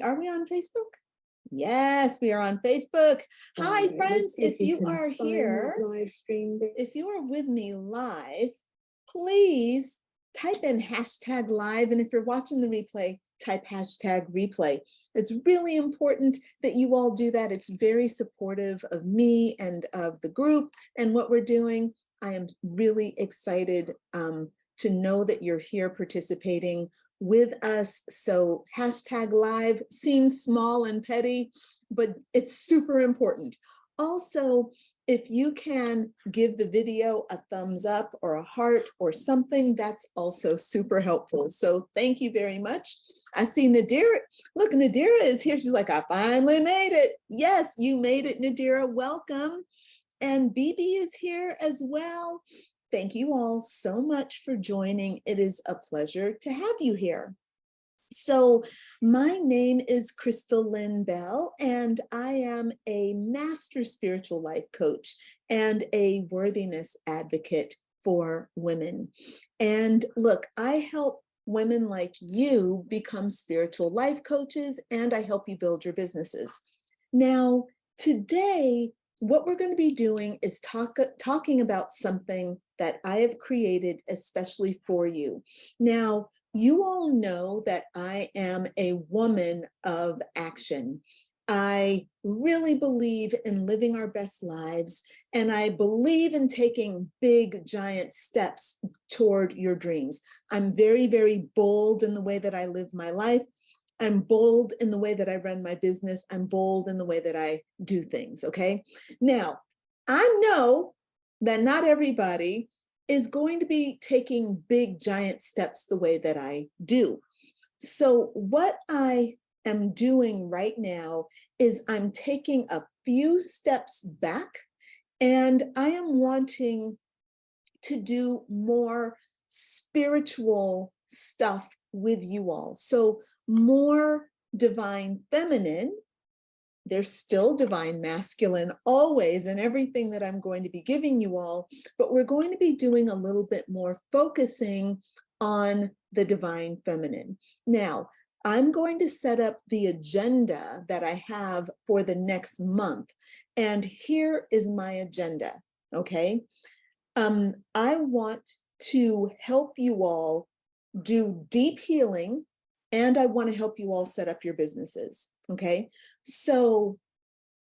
are we on Facebook? Yes, we are on Facebook. Hi, friends. If you are here, live stream, if you are with me live, please type in hashtag live. And if you're watching the replay, type hashtag replay. It's really important that you all do that. It's very supportive of me and of the group and what we're doing. I am really excited to know that you're here participating with us. So hashtag live seems small and petty, but it's super important. Also, if you can give the video a thumbs up or a heart or something, that's also super helpful. So thank you very much. I see Nadira. Look, Nadira is here. She's like, I finally made it. Yes, you made it, Nadira. Welcome. And Bibi is here as well. Thank you all so much for joining. It is a pleasure to have you here. So my name is Crystal Lynn Bell, and I am a master spiritual life coach and a worthiness advocate for women. And look, I help women like you become spiritual life coaches, and I help you build your businesses. Now, today, what we're going to be doing is talking about something that I have created especially for you. Now, you all know that I am a woman of action. I really believe in living our best lives, and I believe in taking big, giant steps toward your dreams. I'm very, very bold in the way that I live my life. I'm bold in the way that I run my business. I'm bold in the way that I do things, okay? Now, I know that not everybody is going to be taking big, giant steps the way that I do. So what I am doing right now is I'm taking a few steps back, and I am wanting to do more spiritual stuff with you all. So more divine feminine. There's still divine masculine always in everything that I'm going to be giving you all, but we're going to be doing a little bit more focusing on the divine feminine. Now, I'm going to set up the agenda that I have for the next month. And here is my agenda, okay? I want to help you all do deep healing, and I want to help you all set up your businesses, okay? So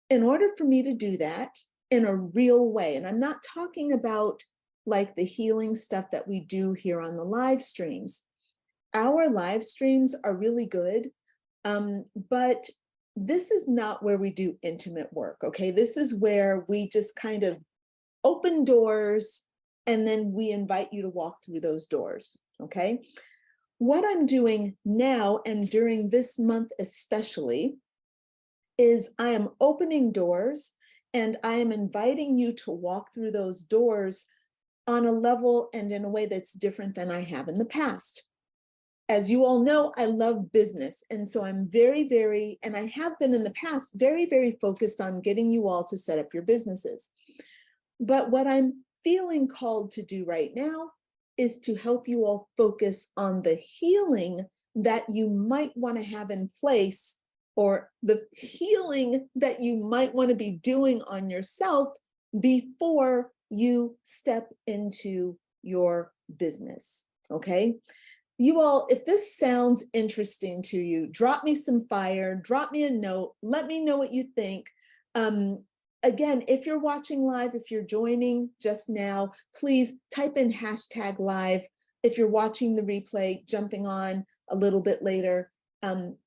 in order for me to do that in a real way, and I'm not talking about like the healing stuff that we do here on the live streams. Our live streams are really good, but this is not where we do intimate work, okay? This is where we just kind of open doors, and then we invite you to walk through those doors, okay? What I'm doing now, and during this month especially, is I am opening doors, and I am inviting you to walk through those doors on a level and in a way that's different than I have in the past. As you all know, I love business. And so I'm very, and I have been in the past, very focused on getting you all to set up your businesses. But what I'm feeling called to do right now is to help you all focus on the healing that you might want to have in place, or the healing that you might want to be doing on yourself before you step into your business, okay? You all, if this sounds interesting to you, drop me some fire, drop me a note, let me know what you think. Again, if you're watching live, if you're joining just now, please type in hashtag live. If you're watching the replay, jumping on a little bit later,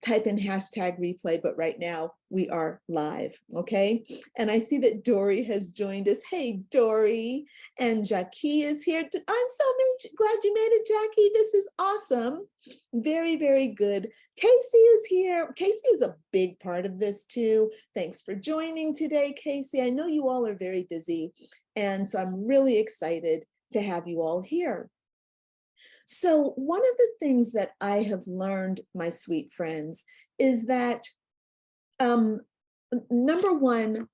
type in hashtag replay, but right now we are live, okay? And I see that Dory has joined us. Hey, Dory. And Jackie is here. I'm so glad you made it, Jackie. This is awesome. Very good. Casey is here. Casey is a big part of this too. Thanks for joining today, Casey. I know you all are very busy, and so I'm really excited to have you all here. So one of the things that I have learned, my sweet friends, is that number one,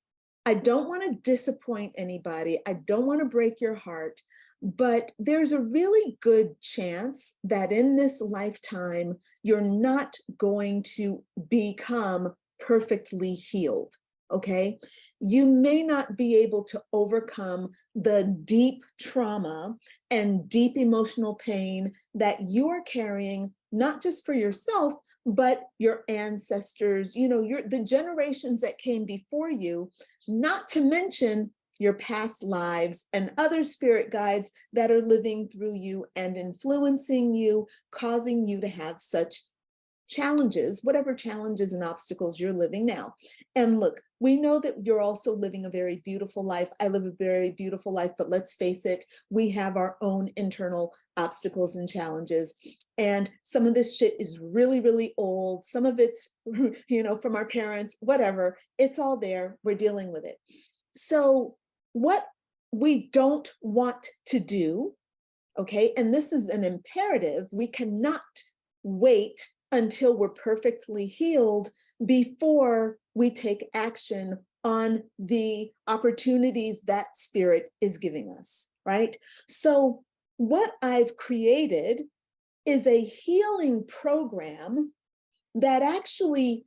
I don't want to disappoint anybody. I don't want to break your heart, But there's a really good chance that in this lifetime, you're not going to become perfectly healed, okay? You may not be able to overcome the deep trauma and deep emotional pain that you're carrying, not just for yourself, but your ancestors, you know, the generations that came before you, not to mention your past lives and other spirit guides that are living through you and influencing you, causing you to have such challenges, whatever challenges and obstacles you're living now. And look, we know that you're also living a very beautiful life. I live a very beautiful life, but let's face it, we have our own internal obstacles and challenges. And some of this shit is really, really old. Some of it's, you know, from our parents, whatever. It's all there. We're dealing with it. So what we don't want to do, okay, and this is an imperative, we cannot wait until we're perfectly healed before we take action on the opportunities that spirit is giving us, right? So what I've created is a healing program that actually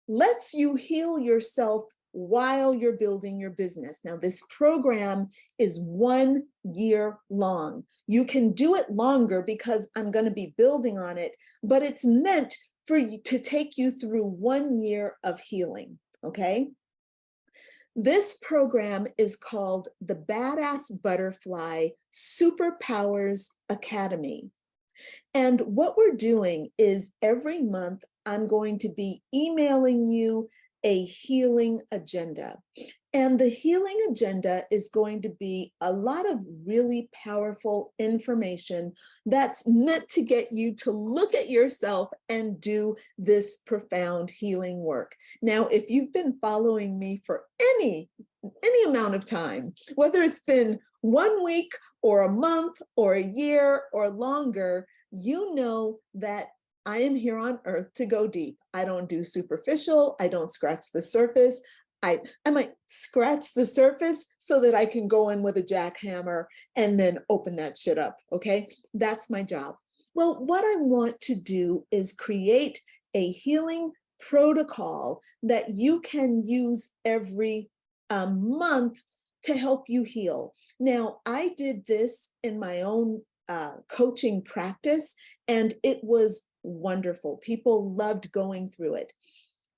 lets you heal yourself while you're building your business. Now, this program is 1 year long. You can do it longer because I'm going to be building on it, but it's meant for you to take you through 1 year of healing, okay? This program is called the Badass Butterfly Superpowers Academy. And what we're doing is every month, I'm going to be emailing you a healing agenda. And the healing agenda is going to be a lot of really powerful information that's meant to get you to look at yourself and do this profound healing work. Now, if you've been following me for any amount of time, whether it's been 1 week or a month or a year or longer, you know that I am here on earth to go deep. I don't do superficial. I don't scratch the surface. I might scratch the surface so that I can go in with a jackhammer and then open that shit up, okay? That's my job. Well, what I want to do is create a healing protocol that you can use every month to help you heal. Now, I did this in my own coaching practice, and it was wonderful. People loved going through it.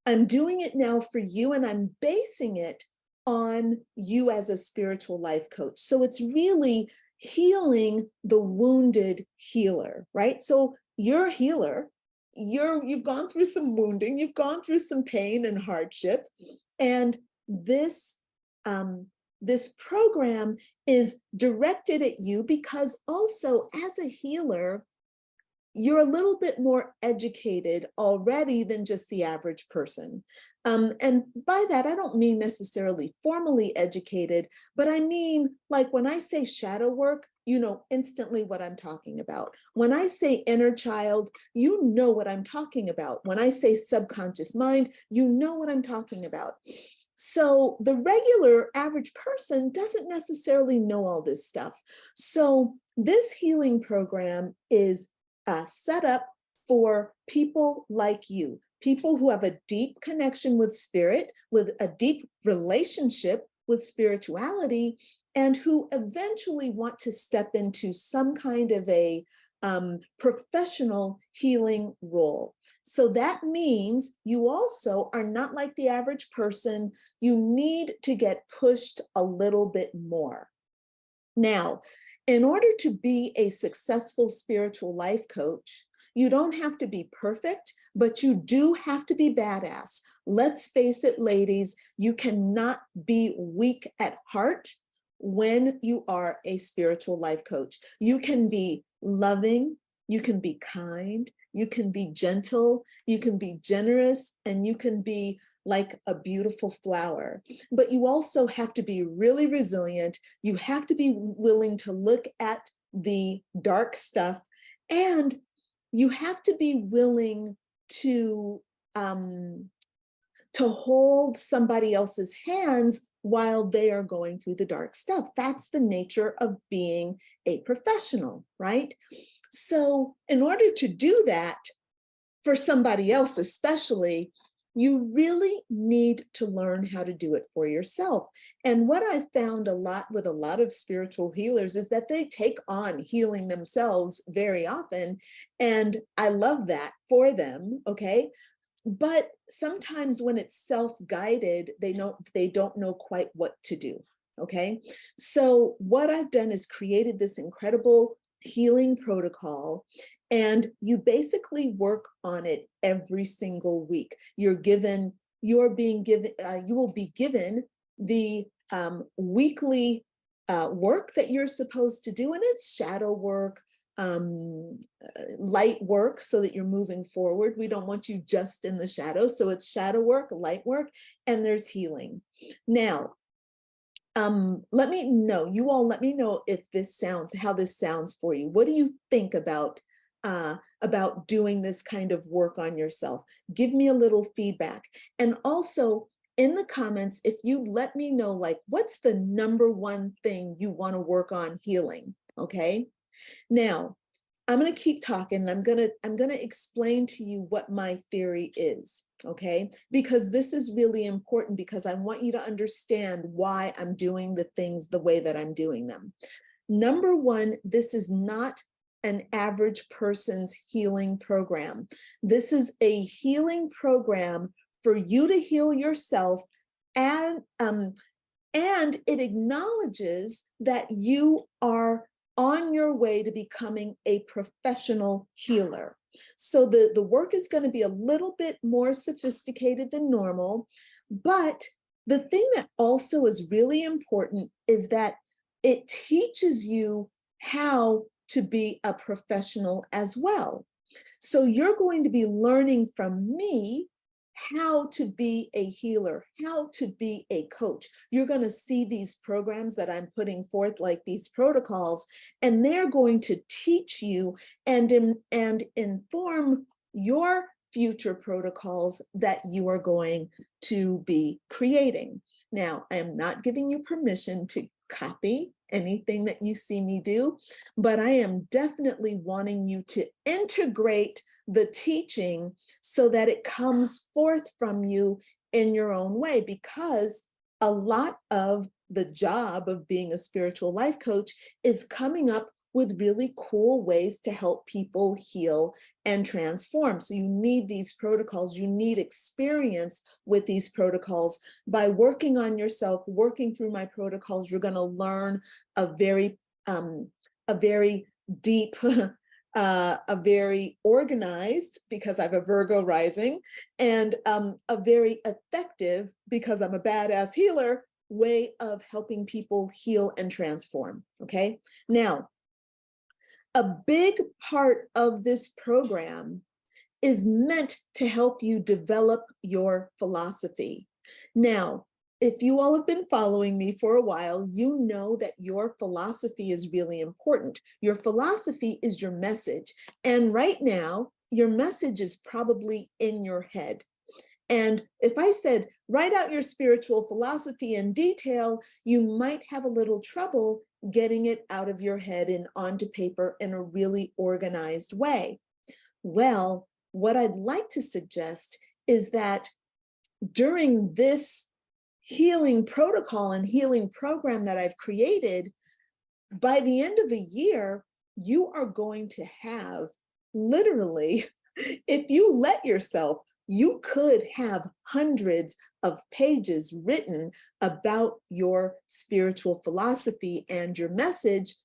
I'm doing it now for you, and I'm basing it on you as a spiritual life coach. So it's really healing the wounded healer, right? So you're a healer. You've gone through some wounding, you've gone through some pain and hardship, and this this program is directed at you because also as a healer, you're a little bit more educated already than just the average person. And by that, I don't mean necessarily formally educated, but I mean, like when I say shadow work, you know instantly what I'm talking about. When I say inner child, you know what I'm talking about. When I say subconscious mind, you know what I'm talking about. So the regular average person doesn't necessarily know all this stuff. So this healing program is set up for people like you, people who have a deep connection with spirit, with a deep relationship with spirituality, and who eventually want to step into some kind of a professional healing role. So that means you also are not like the average person. You need to get pushed a little bit more. Now, in order to be a successful spiritual life coach, you don't have to be perfect, but you do have to be badass. Let's face it, ladies, you cannot be weak at heart when you are a spiritual life coach. You can be loving, you can be kind, you can be gentle, you can be generous, and you can be like a beautiful flower. But you also have to be really resilient. You have to be willing to look at the dark stuff, and you have to be willing to hold somebody else's hands while they are going through the dark stuff. That's the nature of being a professional, right? So in order to do that for somebody else, especially, you really need to learn how to do it for yourself. And what I found a lot with a lot of spiritual healers is that they take on healing themselves very often. And I love that for them, okay? But sometimes when it's self-guided, they don't know quite what to do, okay? So what I've done is created this incredible healing protocol, and you basically work on it every single week. You will be given the weekly work that you're supposed to do, and it's shadow work, light work, so that you're moving forward. We don't want you just in the shadows. So it's shadow work, light work, and there's healing. Now, let me know if how this sounds for you. What do you think about doing this kind of work on yourself? Give me a little feedback. And also in the comments, if you let me know, like, what's the #1 thing you want to work on healing? Okay. Now, I'm going to keep talking. I'm going to explain to you what my theory is, okay? Because this is really important, because I want you to understand why I'm doing the things the way that I'm doing them. #1, this is not an average person's healing program. This is a healing program for you to heal yourself, and it acknowledges that you are on your way to becoming a professional healer. So the work is going to be a little bit more sophisticated than normal, but the thing that also is really important is that it teaches you how to be a professional as well. So you're going to be learning from me how to be a healer, how to be a coach. You're going to see these programs that I'm putting forth, like these protocols, and they're going to teach you and inform your future protocols that you are going to be creating. Now, I am not giving you permission to copy anything that you see me do, but I am definitely wanting you to integrate the teaching so that it comes forth from you in your own way, because a lot of the job of being a spiritual life coach is coming up with really cool ways to help people heal and transform. So you need these protocols, you need experience with these protocols. By working on yourself, working through my protocols, you're going to learn a very deep, a very organized, because I have a Virgo rising, and a very effective, because I'm a badass healer, way of helping people heal and transform. Okay. Now, a big part of this program is meant to help you develop your philosophy. Now, if you all have been following me for a while, you know that your philosophy is really important. Your philosophy is your message. And right now, your message is probably in your head. And if I said, write out your spiritual philosophy in detail, you might have a little trouble getting it out of your head and onto paper in a really organized way. Well, what I'd like to suggest is that during this healing protocol and healing program that I've created, by the end of a year, you are going to have literally, if you let yourself, you could have hundreds of pages written about your spiritual philosophy and your message,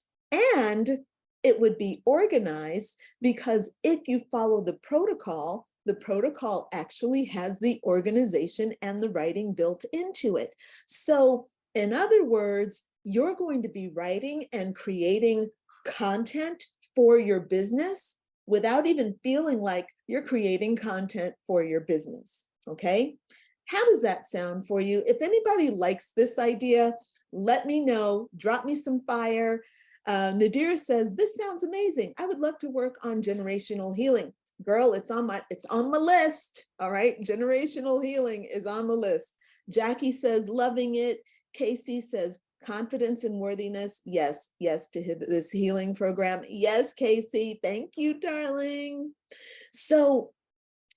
and it would be organized, because if you follow the protocol actually has the organization and the writing built into it. So in other words, you're going to be writing and creating content for your business without even feeling like you're creating content for your business, okay? How does that sound for you? If anybody likes this idea, let me know, drop me some fire. Nadira says, this sounds amazing. I would love to work on generational healing. Girl, it's on my list, all right? Generational healing is on the list. Jackie says, loving it. Casey says, confidence and worthiness. Yes, yes, to this healing program. Yes, Casey, thank you, darling. So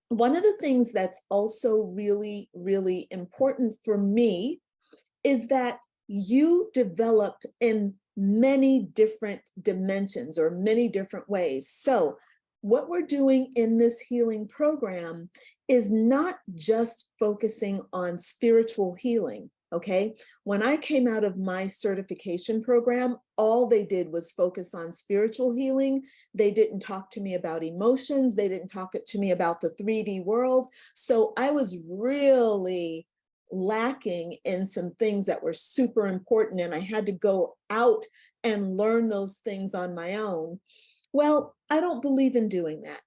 one of the things that's also really, really important for me is that you develop in many different dimensions or many different ways. So what we're doing in this healing program is not just focusing on spiritual healing. Okay, when I came out of my certification program, all they did was focus on spiritual healing. They didn't talk to me about emotions. They didn't talk to me about the 3D world. So I was really lacking in some things that were super important, and I had to go out and learn those things on my own. Well, I don't believe in doing that.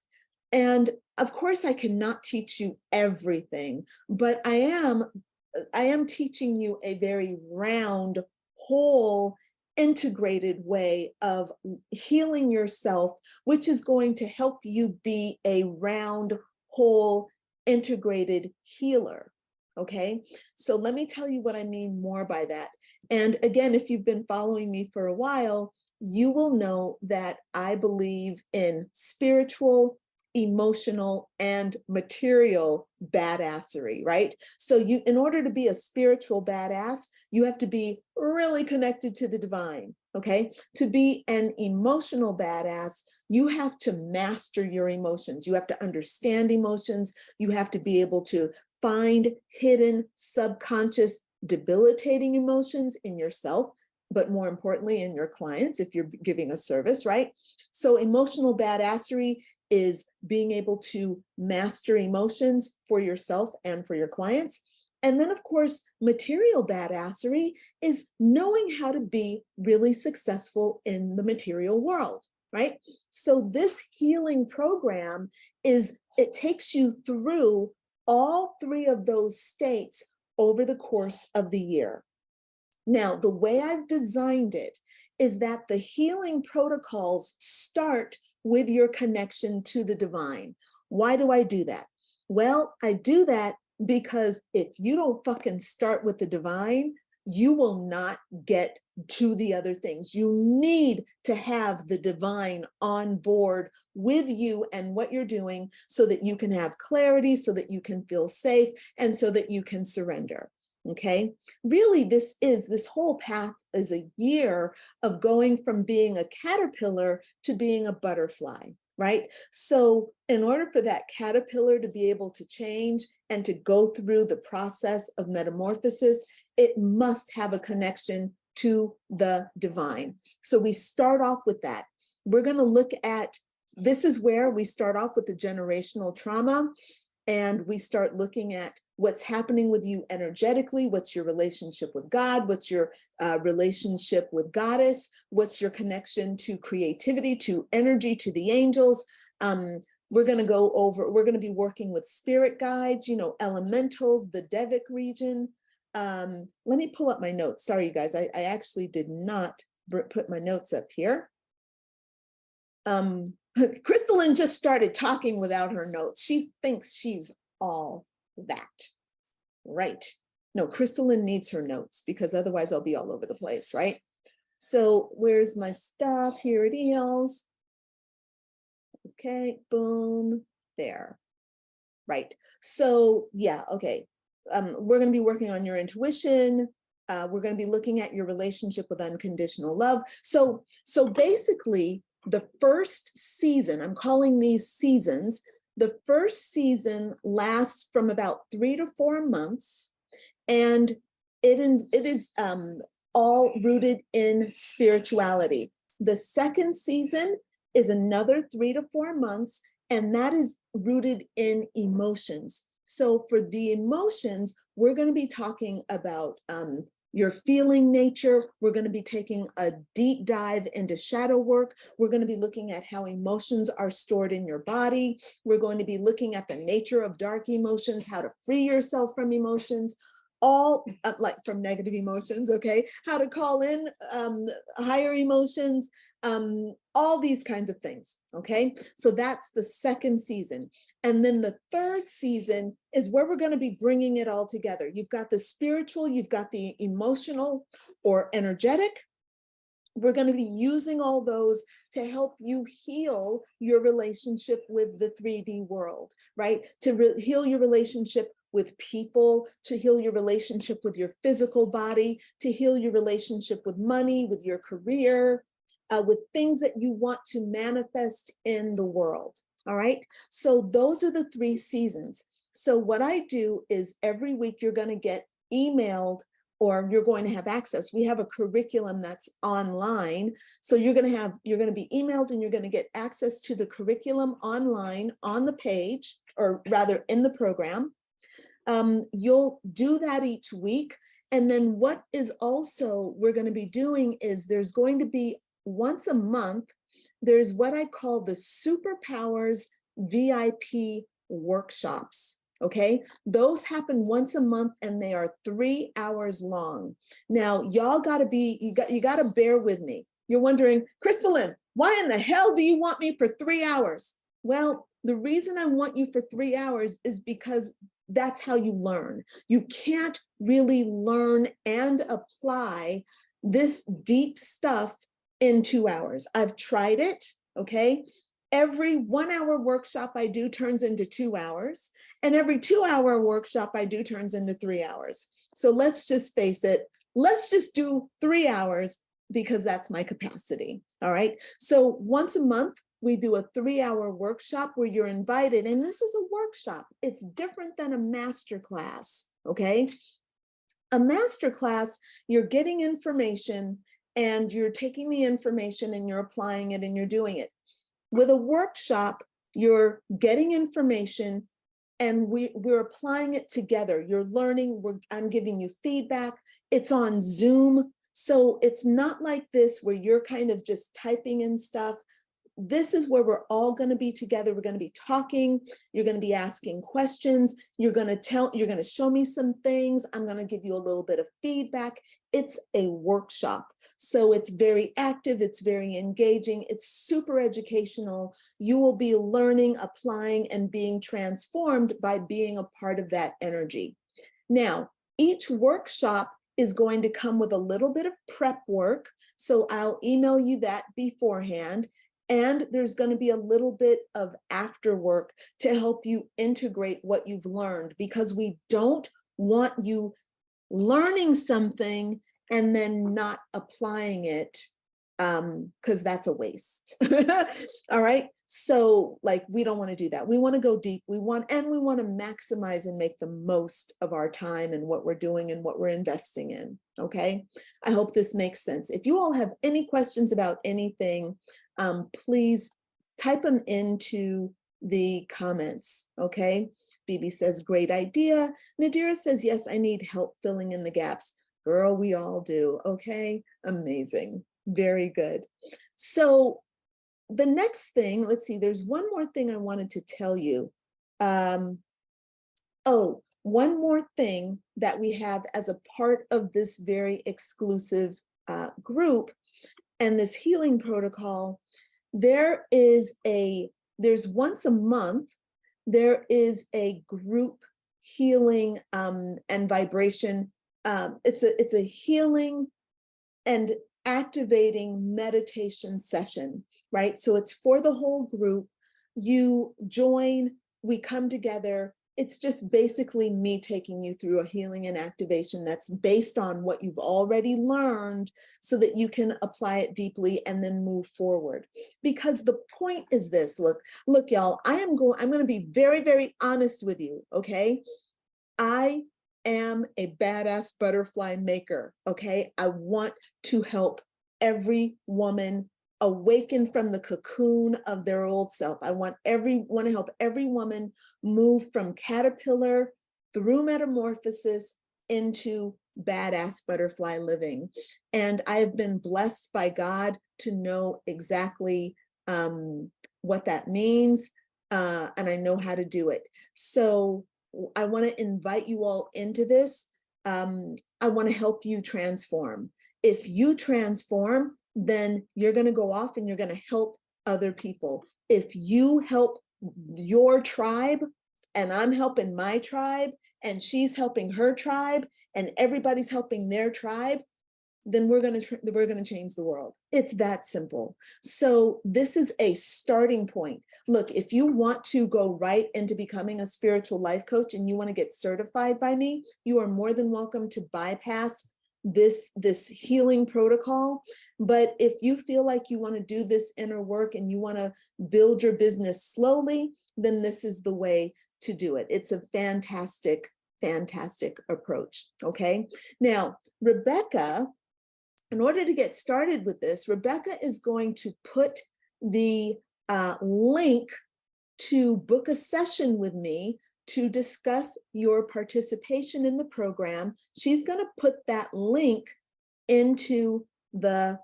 And of course, I cannot teach you everything, but I am teaching you a very round, whole, integrated way of healing yourself, which is going to help you be a round, whole, integrated healer. Okay, so let me tell you what I mean more by that. And again, if you've been following me for a while, you will know that I believe in spiritual, emotional, and material badassery, right? So in order to be a spiritual badass, you have to be really connected to the divine, okay? To be an emotional badass, you have to master your emotions. You have to understand emotions. You have to be able to find hidden, subconscious, debilitating emotions in yourself, but more importantly, in your clients, if you're giving a service, right? So emotional badassery is being able to master emotions for yourself and for your clients. And then, of course, material badassery is knowing how to be really successful in the material world, right? So this healing program it takes you through all three of those states over the course of the year. Now, the way I've designed it is that the healing protocols start with your connection to the divine. Why do I do that? Well, I do that because if you don't fucking start with the divine, you will not get to the other things. You need to have the divine on board with you and what you're doing so that you can have clarity, so that you can feel safe, and so that you can surrender. Okay, really, this whole path is a year of going from being a caterpillar to being a butterfly, right? So in order for that caterpillar to be able to change and to go through the process of metamorphosis, it must have a connection to the divine. So we start off with that. We're going to look at, this is where we start off with the generational trauma, and we start looking at what's happening with you energetically, what's your relationship with God, what's your relationship with Goddess, what's your connection to creativity, to energy, to the angels. We're going to be working with spirit guides, elementals, the Devic region. Let me pull up my notes. Sorry, you guys, I actually did not put my notes up here. Crystalline just started talking without her notes. She thinks she's all that, right? No, Crystalline needs her notes because otherwise I'll be all over the place, right? So where's my stuff? Here it is. Okay, boom, there. Right. So yeah, okay. We're going to be working on your intuition. We're going to be looking at your relationship with unconditional love. So basically, the first season, I'm calling these seasons, the first season lasts from about 3 to 4 months, and it is all rooted in spirituality. The second season is another 3 to 4 months, and that is rooted in emotions. So for the emotions, we're going to be talking about your feeling nature. We're going to be taking a deep dive into shadow work. We're going to be looking at how emotions are stored in your body. We're going to be looking at the nature of dark emotions, how to free yourself from emotions, all like from negative emotions, okay? How to call in higher emotions, all these kinds of things. Okay, so that's the second season. And then the third season is where we're going to be bringing it all together. You've got the spiritual, you've got the emotional or energetic. We're going to be using all those to help you heal your relationship with the 3D world, right? To heal your relationship with people, to heal your relationship with your physical body, to heal your relationship with money, with your career, with things that you want to manifest in the world. All right. So those are the 3 seasons. So what I do is every week you're going to get emailed, or you're going to have access. We have a curriculum that's online. So you're going to be emailed, and you're going to get access to the curriculum online on the page, or rather in the program. You'll do that each week. And then what is also we're going to be doing is there's going to be once a month, there's what I call the Superpowers VIP workshops. Okay, those happen once a month, and they are 3 hours long. Now, y'all gotta you gotta bear with me. You're wondering, Crystalline, why in the hell do you want me for 3 hours? Well, the reason I want you for 3 hours is because that's how you learn. You can't really learn and apply this deep stuff in 2 hours. I've tried it, okay? Every 1 hour workshop I do turns into 2 hours, and every 2 hour workshop I do turns into 3 hours. So let's just face it, let's just do 3 hours, because that's my capacity. All right. So once a month, we do a 3 hour workshop where you're invited, and this is a workshop. It's different than a master class. Okay. A master class, you're getting information, and you're taking the information and you're applying it and you're doing it. With a workshop, you're getting information and we're applying it together. You're learning, I'm giving you feedback. It's on Zoom. So it's not like this where you're kind of just typing in stuff. This is where we're all going to be together. We're going to be talking. You're going to be asking questions. You're going to show me some things. I'm going to give you a little bit of feedback. It's a workshop. So it's very active. It's very engaging. It's super educational. You will be learning, applying, and being transformed by being a part of that energy. Now, each workshop is going to come with a little bit of prep work. So I'll email you that beforehand. And there's going to be a little bit of after work to help you integrate what you've learned, because we don't want you learning something and then not applying it, because that's a waste. All right. So like, we don't want to do that. We want to go deep. We want to maximize and make the most of our time and what we're doing and what we're investing in. Okay. I hope this makes sense. If you all have any questions about anything, please type them into the comments. Okay. Bibi says, great idea. Nadira says, yes, I need help filling in the gaps. Girl, we all do. Okay. Amazing. Very good. So the next thing, let's see, there's one more thing I wanted to tell you. One more thing that we have as a part of this very exclusive group and this healing protocol, there's once a month, there is a group healing and vibration. It's a healing and activating meditation session, right? So it's for the whole group. You join, we come together. It's just basically me taking you through a healing and activation that's based on what you've already learned, so that you can apply it deeply and then move forward. Because the point is this, look, y'all, I'm going to be very, very honest with you, okay? I am a badass butterfly maker, okay? I want to help every woman awaken from the cocoon of their old self. I want to help every woman move from caterpillar through metamorphosis into badass butterfly living. And I have been blessed by God to know exactly what that means, and I know how to do it. So I want to invite you all into this. I want to help you transform. If you transform, then you're going to go off and you're going to help other people. If you help your tribe, and I'm helping my tribe, and she's helping her tribe, and everybody's helping their tribe, then we're going to change the world. It's that simple. So this is a starting point. Look, if you want to go right into becoming a spiritual life coach and you want to get certified by me, you are more than welcome to bypass this healing protocol. But if you feel like you want to do this inner work and you want to build your business slowly, then this is the way to do it. It's a fantastic approach. Okay. Now, Rebecca, in order to get started with this, Rebecca is going to put the link to book a session with me to discuss your participation in the program. She's going to put that link into the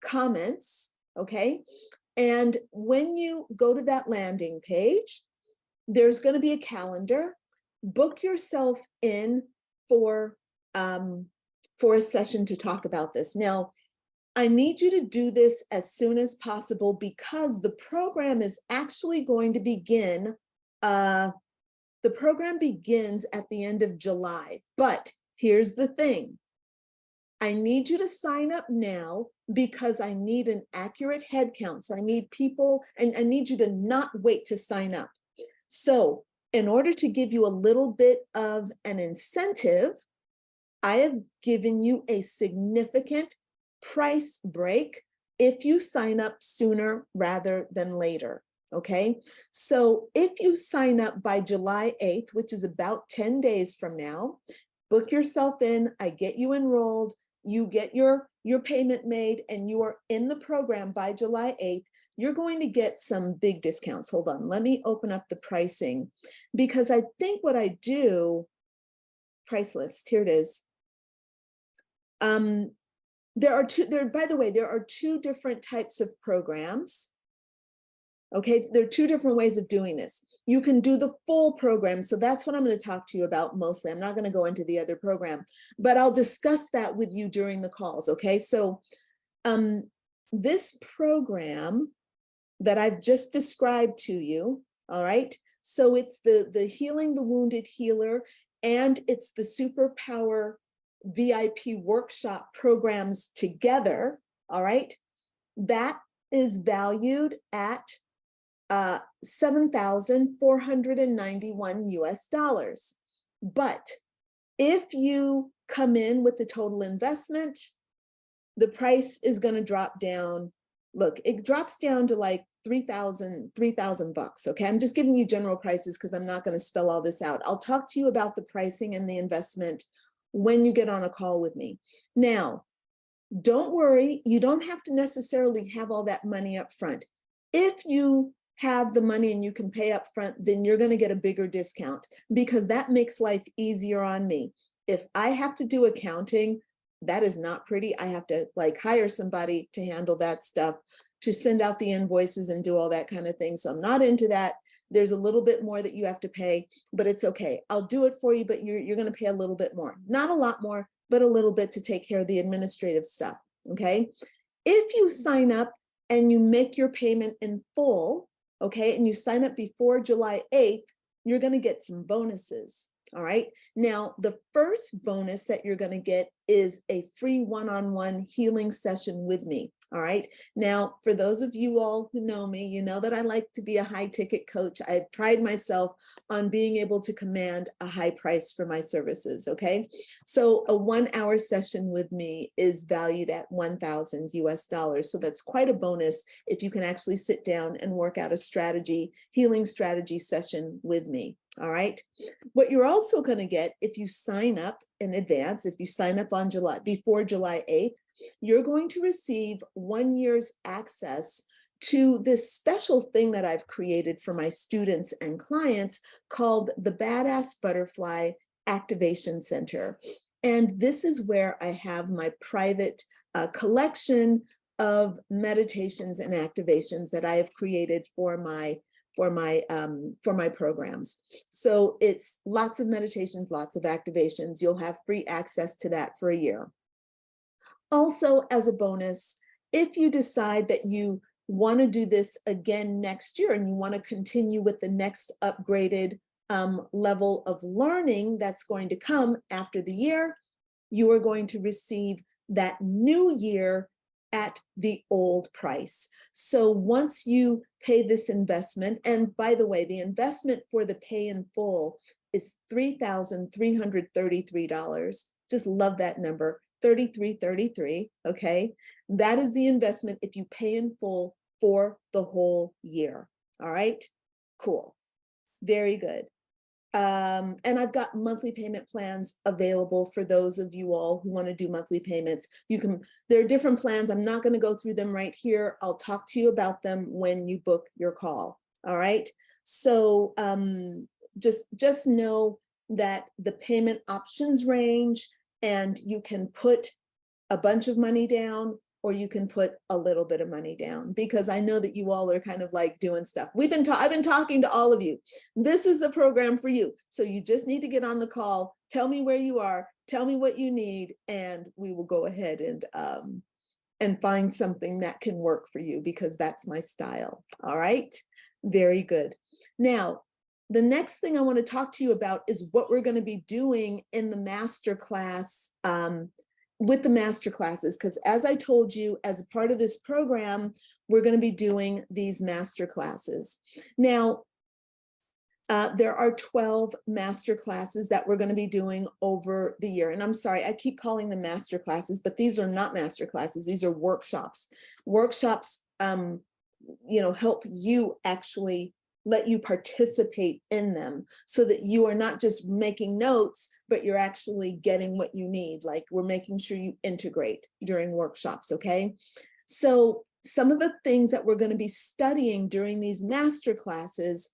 comments, okay? And when you go to that landing page, there's going to be a calendar. Book yourself in for a session to talk about this. Now, I need you to do this as soon as possible because the program is actually going to begin. The program begins at the end of July, but here's the thing. I need you to sign up now because I need an accurate head count. So I need people, and I need you to not wait to sign up. So in order to give you a little bit of an incentive, I have given you a significant price break if you sign up sooner rather than later, okay? So if you sign up by July 8th, which is about 10 days from now, book yourself in, I get you enrolled, you get your payment made, and you are in the program by July 8th, you're going to get some big discounts. Hold on, let me open up the pricing because I think what I do, price list, here it is. By the way, there are two different types of programs. Okay, there are two different ways of doing this. You can do the full program. So that's what I'm going to talk to you about mostly. I'm not going to go into the other program, but I'll discuss that with you during the calls. Okay, so this program that I've just described to you, all right, so it's the Healing the Wounded Healer, and it's the Superpower VIP workshop programs together, all right, that is valued at $7,491 US. But if you come in with the total investment, the price is going to drop down. Look, it drops down to like $3,000 bucks. Okay, I'm just giving you general prices because I'm not going to spell all this out. I'll talk to you about the pricing and the investment when you get on a call with me. Now, don't worry, you don't have to necessarily have all that money up front. If you have the money and you can pay up front, then you're going to get a bigger discount because that makes life easier on me. If I have to do accounting, that is not pretty. I have to like hire somebody to handle that stuff, to send out the invoices and do all that kind of thing. So I'm not into that. There's a little bit more that you have to pay, but it's okay. I'll do it for you, but you're going to pay a little bit more. Not a lot more, but a little bit to take care of the administrative stuff, okay? If you sign up and you make your payment in full, okay, and you sign up before July 8th, you're going to get some bonuses, all right? Now, the first bonus that you're going to get is a free one-on-one healing session with me, all right? Now, for those of you all who know me, you know that I like to be a high-ticket coach. I pride myself on being able to command a high price for my services, okay? So a 1-hour session with me is valued at $1,000 US. So that's quite a bonus if you can actually sit down and work out a strategy, healing strategy session with me, all right? What you're also going to get if you sign up in advance, if you sign up on before July 8th, you're going to receive 1 year's access to this special thing that I've created for my students and clients called the Badass Butterfly Activation Center. And this is where I have my private collection of meditations and activations that I have created for my programs. So it's lots of meditations, lots of activations. You'll have free access to that for a year. Also, as a bonus, If you decide that you want to do this again next year and you want to continue with the next upgraded level of learning that's going to come after the year, you are going to receive that new year at the old price. So once you pay this investment, and by the way, the investment for the pay in full is $3,333. Just love that number, 3333, okay? That is the investment if you pay in full for the whole year, all right? Cool, very good. And I've got monthly payment plans available for those of you all who want to do monthly payments. There are different plans. I'm not going to go through them right here. I'll talk to you about them when you book your call. All right. So just know that the payment options range, and you can put a bunch of money down, or you can put a little bit of money down, because I know that you all are kind of like doing stuff. I've been talking to all of you. This is a program for you. So you just need to get on the call, tell me where you are, tell me what you need, and we will go ahead and find something that can work for you, because that's my style. All right, very good. Now, the next thing I want to talk to you about is what we're going to be doing in the masterclass, with the master classes, because as I told you, as a part of this program, we're going to be doing these master classes. Now, there are 12 master classes that we're going to be doing over the year. And I'm sorry, I keep calling them master classes, but these are not master classes. These are workshops. Workshops, help you actually let you participate in them, so that you are not just making notes, but you're actually getting what you need. Like, we're making sure you integrate during workshops, okay? So some of the things that we're going to be studying during these master classes,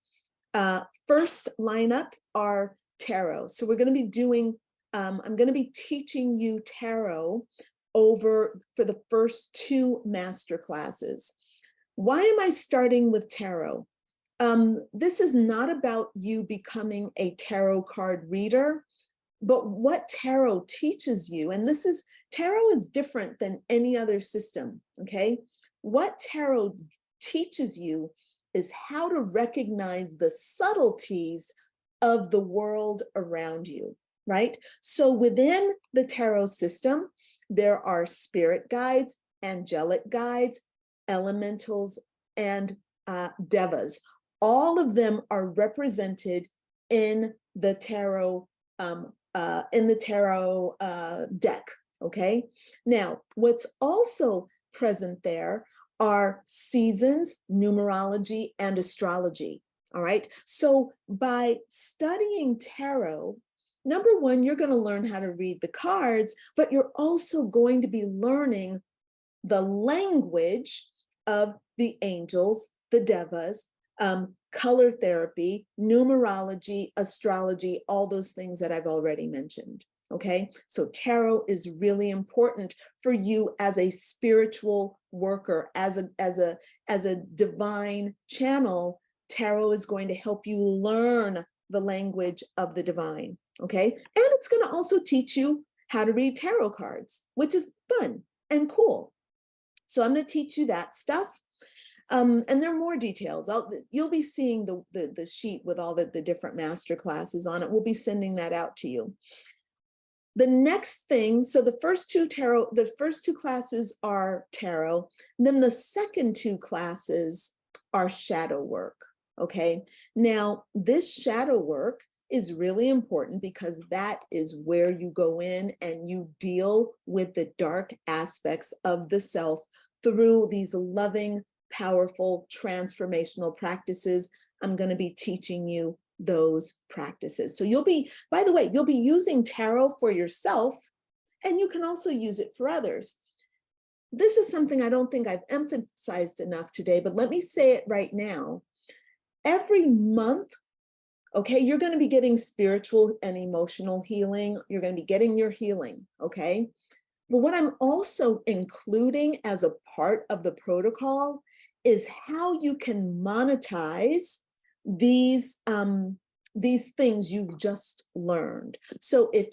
first lineup are tarot. So we're going to be doing, I'm going to be teaching you tarot for the first 2 master classes. Why am I starting with tarot? This is not about you becoming a tarot card reader, but what tarot teaches you, and tarot is different than any other system, okay? What tarot teaches you is how to recognize the subtleties of the world around you, right? So within the tarot system, there are spirit guides, angelic guides, elementals, and devas. All of them are represented in the tarot deck. Okay. Now, what's also present there are seasons, numerology, and astrology. All right. So by studying tarot, number one, you're going to learn how to read the cards, but you're also going to be learning the language of the angels, the devas, color therapy, numerology, astrology, all those things that I've already mentioned. Okay, so tarot is really important for you as a spiritual worker, as a divine channel. Tarot is going to help you learn the language of the divine. Okay, and it's going to also teach you how to read tarot cards, which is fun and cool. So I'm going to teach you that stuff. And there are more details. You'll be seeing the sheet with all the different master classes on it. We'll be sending that out to you. The next thing, so the first two classes are tarot. Then the second 2 classes are shadow work. Okay. Now, this shadow work is really important, because that is where you go in and you deal with the dark aspects of the self through these loving, powerful, transformational practices. I'm going to be teaching you those practices. So by the way, you'll be using tarot for yourself, and you can also use it for others. This is something I don't think I've emphasized enough today, but let me say it right now. Every month, okay, you're going to be getting spiritual and emotional healing. You're going to be getting your healing, okay? But what I'm also including as a part of the protocol is how you can monetize these these things you've just learned. So if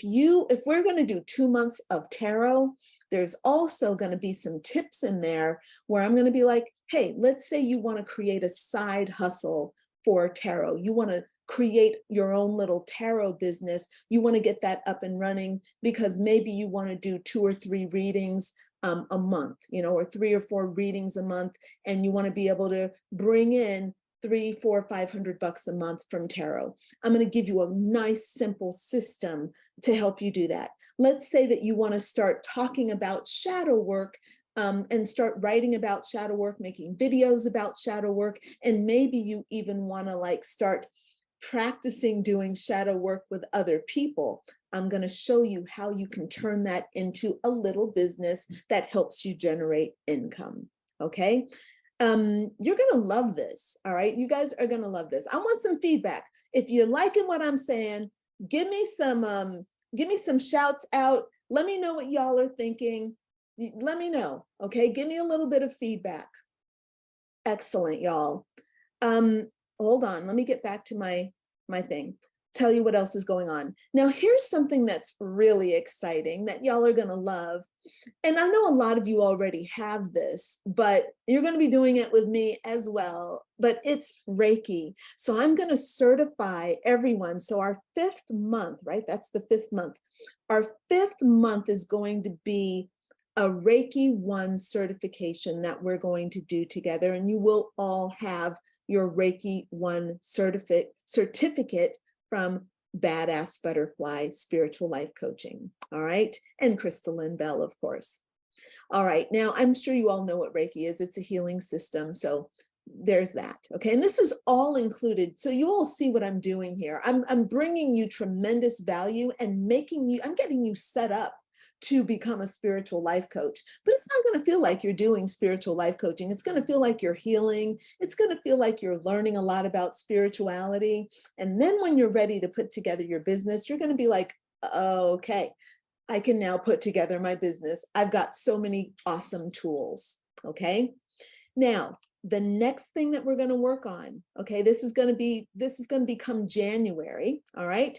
we're going to do 2 months of tarot, there's also going to be some tips in there where I'm going to be like, hey, let's say you want to create a side hustle for tarot. You want to create your own little tarot business. You want to get that up and running because maybe you want to do 2 or 3 readings a month, or 3 or 4 readings a month, and you want to be able to bring in $300, $400, $500 a month from tarot. I'm going to give you a nice, simple system to help you do that. Let's say that you want to start talking about shadow work and start writing about shadow work, making videos about shadow work, and maybe you even want to start practicing doing shadow work with other people. I'm going to show you how you can turn that into a little business that helps you generate income. Okay. You're going to love this. All right. You guys are going to love this. I want some feedback. If you're liking what I'm saying, give me some shouts out. Let me know what y'all are thinking. Let me know. Okay. Give me a little bit of feedback. Excellent, y'all. Hold on. Let me get back to my thing. Tell you what else is going on. Now, here's something that's really exciting that y'all are going to love. And I know a lot of you already have this, but you're going to be doing it with me as well. But it's Reiki. So I'm going to certify everyone. So our 5th month, right? That's the 5th month. Our 5th month is going to be a Reiki 1 certification that we're going to do together. And you will all have your Reiki 1 certificate from Badass Butterfly Spiritual Life Coaching. All right. And Crystalline Bell, of course. All right. Now, I'm sure you all know what Reiki is. It's a healing system. So there's that. Okay. And this is all included. So you all see what I'm doing here. I'm bringing you tremendous value and I'm getting you set up to become a spiritual life coach. But it's not going to feel like you're doing spiritual life coaching. It's going to feel like you're healing. It's going to feel like you're learning a lot about spirituality. And then when you're ready to put together your business, you're going to be like, oh, okay, I can now put together my business. I've got so many awesome tools. Okay. Now, the next thing that we're going to work on, okay, this is going to become January. All right.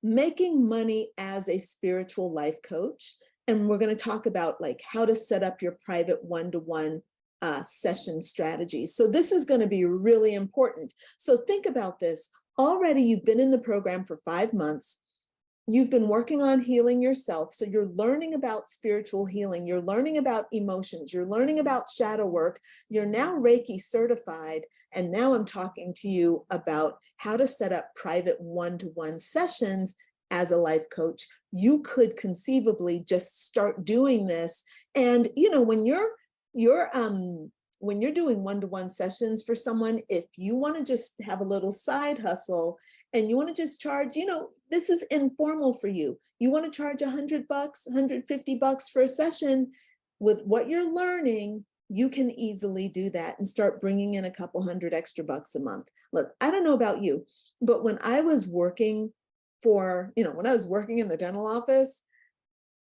Making money as a spiritual life coach. And we're going to talk about how to set up your private one-to-one session strategies. So this is going to be really important. So think about this. Already you've been in the program for 5 months. You've been working on healing yourself. So you're learning about spiritual healing. You're learning about emotions. You're learning about shadow work. You're now Reiki certified. And now I'm talking to you about how to set up private one-to-one sessions as a life coach. You could conceivably just start doing this. And, when you're doing one-to-one sessions for someone, if you want to just have a little side hustle and you want to just charge, this is informal for you. You want to charge $100, $150 for a session. With what you're learning, you can easily do that and start bringing in a couple $100 extra a month. Look, I don't know about you, but when I was working when I was working in the dental office,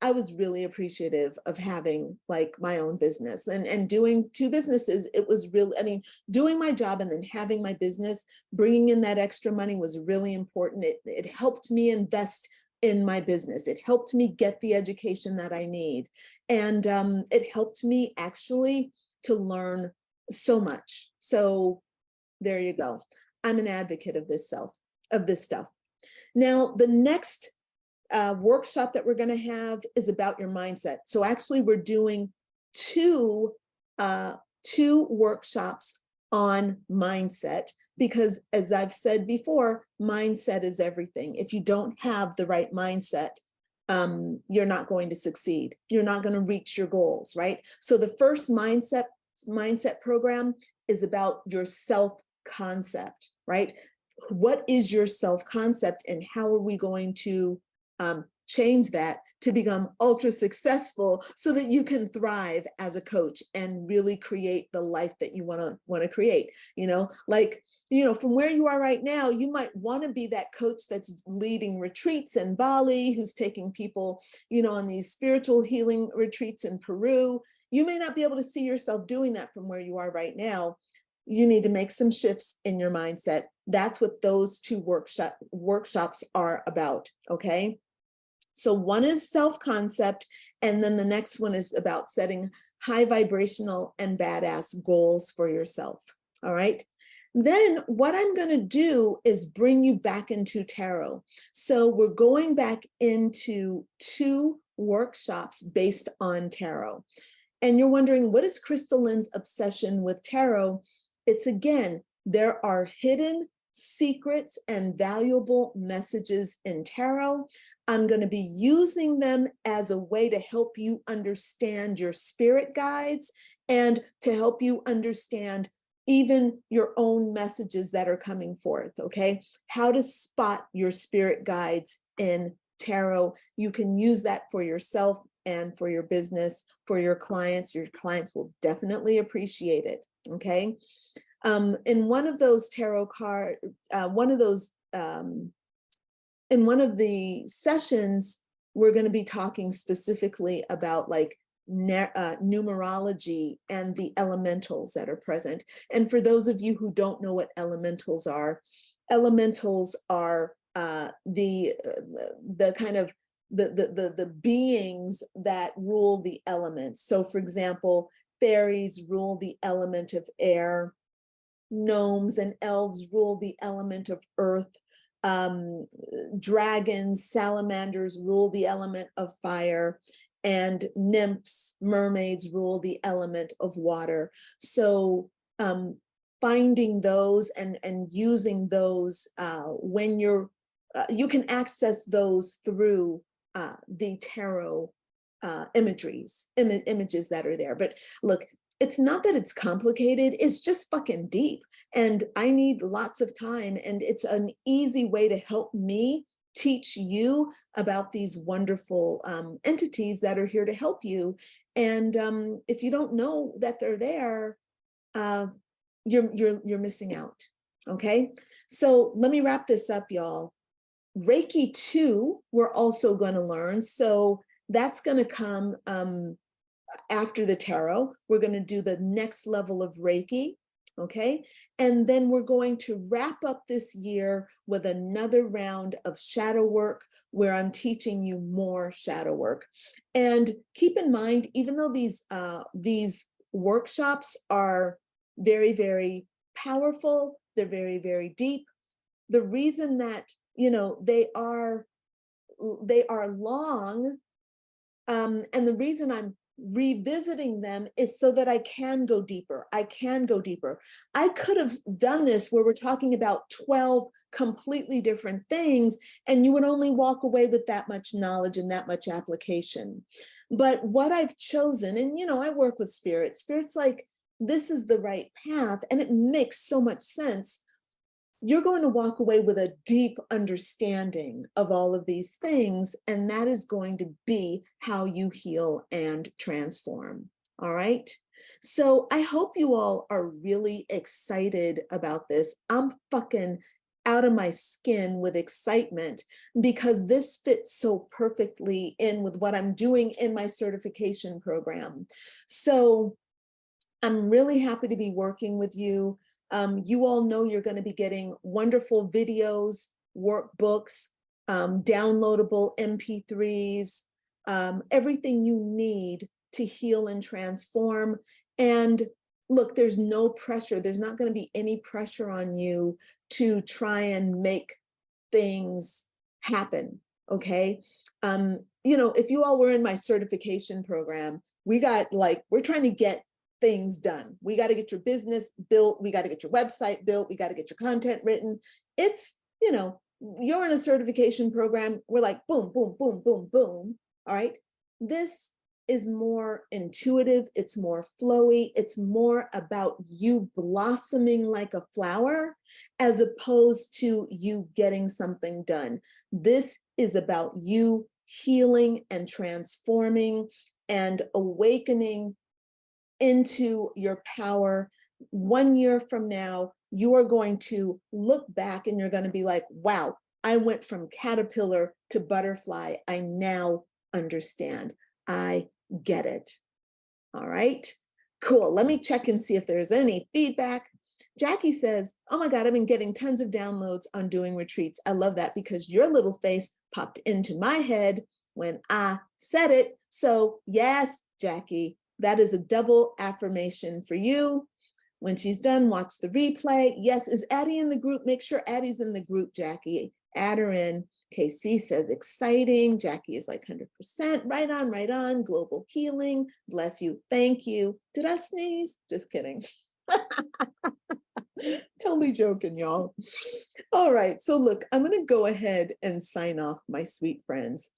I was really appreciative of having my own business and doing 2 businesses. It was really, doing my job and then having my business, bringing in that extra money was really important. It helped me invest in my business. It helped me get the education that I need. And it helped me actually to learn so much. So there you go. I'm an advocate of this stuff. Now, the next workshop that we're going to have is about your mindset. So actually we're doing two workshops on mindset, because as I've said before, mindset is everything. If you don't have the right mindset, you're not going to succeed. You're not going to reach your goals, right? So the first mindset program is about your self-concept, right? What is your self-concept and how are we going to change that to become ultra successful so that you can thrive as a coach and really create the life that you want to create? From where you are right now, you might want to be that coach that's leading retreats in Bali, who's taking people, on these spiritual healing retreats in Peru. You may not be able to see yourself doing that from where you are right now. You need to make some shifts in your mindset. That's what those two workshops are about, okay? So one is self-concept, and then the next one is about setting high vibrational and badass goals for yourself, all right? Then what I'm going to do is bring you back into tarot. So we're going back into 2 workshops based on tarot. And you're wondering, what is Crystal Lynn's obsession with tarot? It's, again, there are hidden secrets and valuable messages in tarot. I'm going to be using them as a way to help you understand your spirit guides and to help you understand even your own messages that are coming forth, okay? How to spot your spirit guides in tarot. You can use that for yourself and for your business, for your clients. Your clients will definitely appreciate it, okay? In one of those tarot card, in one of the sessions, we're going to be talking specifically about like numerology and the elementals that are present. And for those of you who don't know what elementals are the kind of the beings that rule the elements. So for example, fairies rule the element of air, gnomes and elves rule the element of earth, dragons, salamanders rule the element of fire, and nymphs, mermaids rule the element of water. So finding those and using those when you're, you can access those through the tarot images that are there. But look, it's not that it's complicated, it's just fucking deep. And I need lots of time, and it's an easy way to help me teach you about these wonderful entities that are here to help you. And if you don't know that they're there, you're missing out, okay? So let me wrap this up, y'all. Reiki 2, we're also gonna learn. So that's gonna come after the tarot. We're going to do the next level of Reiki, okay? And then we're going to wrap up this year with another round of shadow work where I'm teaching you more shadow work. And keep in mind, even though these workshops are very, very powerful, they're very, very deep, the reason that, you know, they are long, and the reason I'm revisiting them is so that I can go deeper. I can go deeper. I could have done this where we're talking about 12 completely different things, and you would only walk away with that much knowledge and that much application. But what I've chosen, and you know, I work with spirit. Spirit's like, this is the right path, and it makes so much sense. You're going to walk away with a deep understanding of all of these things, and that is going to be how you heal and transform, all right? So I hope you all are really excited about this. I'm fucking out of my skin with excitement because this fits so perfectly in with what I'm doing in my certification program. So I'm really happy to be working with you. You all know you're going to be getting wonderful videos, workbooks, downloadable MP3s, everything you need to heal and transform. And look, there's no pressure. There's not going to be any pressure on you to try and make things happen, okay? You know, if you all were in my certification program, we're trying to get things done. We got to get your business built. We got to get your website built. We got to get your content written. It's, you know, you're in a certification program. We're like, boom, boom, boom, boom, boom. All right. This is more intuitive. It's more flowy. It's more about you blossoming like a flower as opposed to you getting something done. This is about you healing and transforming and awakening into your power. 1 year from now, you are going to look back and you're going to be like, wow, I went from caterpillar to butterfly. I now understand. I get it. All right, cool. Let me check and see if there's any feedback. Jackie says, oh my God, I've been getting tons of downloads on doing retreats. I love that because your little face popped into my head when I said it. So yes, Jackie, that is a double affirmation for you. When she's done, watch the replay. Yes, is Addie in the group? Make sure Addie's in the group, Jackie. Add her in. KC says exciting. Jackie is like 100%. Right on, right on. Global healing. Bless you. Thank you. Did I sneeze? Just kidding. Totally joking, y'all. All right, so look, I'm going to go ahead and sign off, my sweet friends.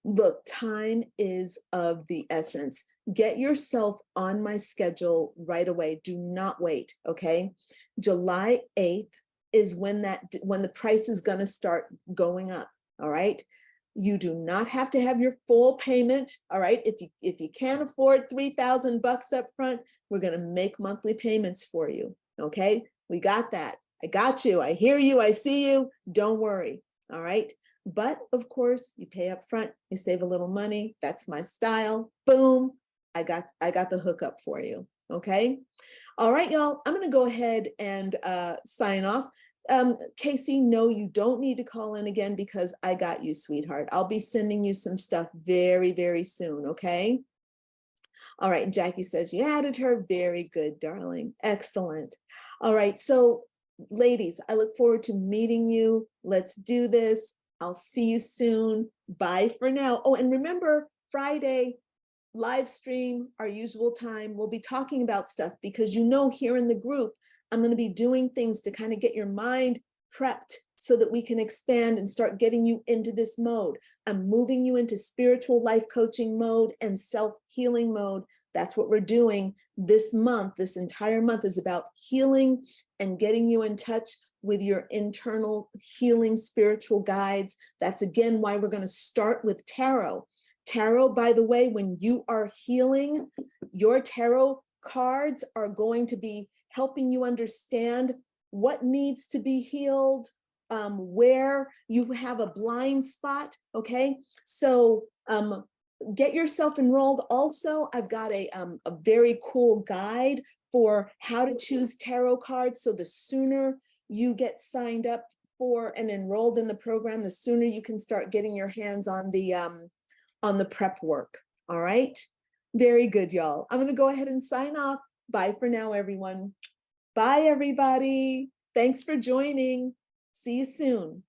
Look, time is of the essence. Get yourself on my schedule right away. Do not wait, okay? July 8th is when the price is going to start going up, all right? You do not have to have your full payment, all right? If you can't afford $3,000 up front, we're going to make monthly payments for you, okay? We got that. I got you. I hear you. I see you. Don't worry, all right? But of course, you pay up front, you save a little money. That's my style. Boom. I got the hookup for you, okay? All right, y'all, I'm going to go ahead and sign off. Casey, no, you don't need to call in again because I got you, sweetheart. I'll be sending you some stuff very, very soon, okay? All right, Jackie says you added her. Very good, darling. Excellent. All right, so ladies, I look forward to meeting you. Let's do this. I'll see you soon. Bye for now. Oh, and remember, Friday, live stream, our usual time. We'll be talking about stuff because you know here in the group, I'm going to be doing things to kind of get your mind prepped so that we can expand and start getting you into this mode. I'm moving you into spiritual life coaching mode and self-healing mode. That's what we're doing this month. This entire month is about healing and getting you in touch with your internal healing spiritual guides. That's again why we're going to start with tarot. Tarot, by the way, when you are healing, your tarot cards are going to be helping you understand what needs to be healed, where you have a blind spot, okay? So get yourself enrolled. Also, I've got a very cool guide for how to choose tarot cards. So the sooner you get signed up for and enrolled in the program, the sooner you can start getting your hands on the prep work, all right? Very good, y'all. I'm gonna go ahead and sign off. Bye for now, everyone. Bye, everybody. Thanks for joining. See you soon.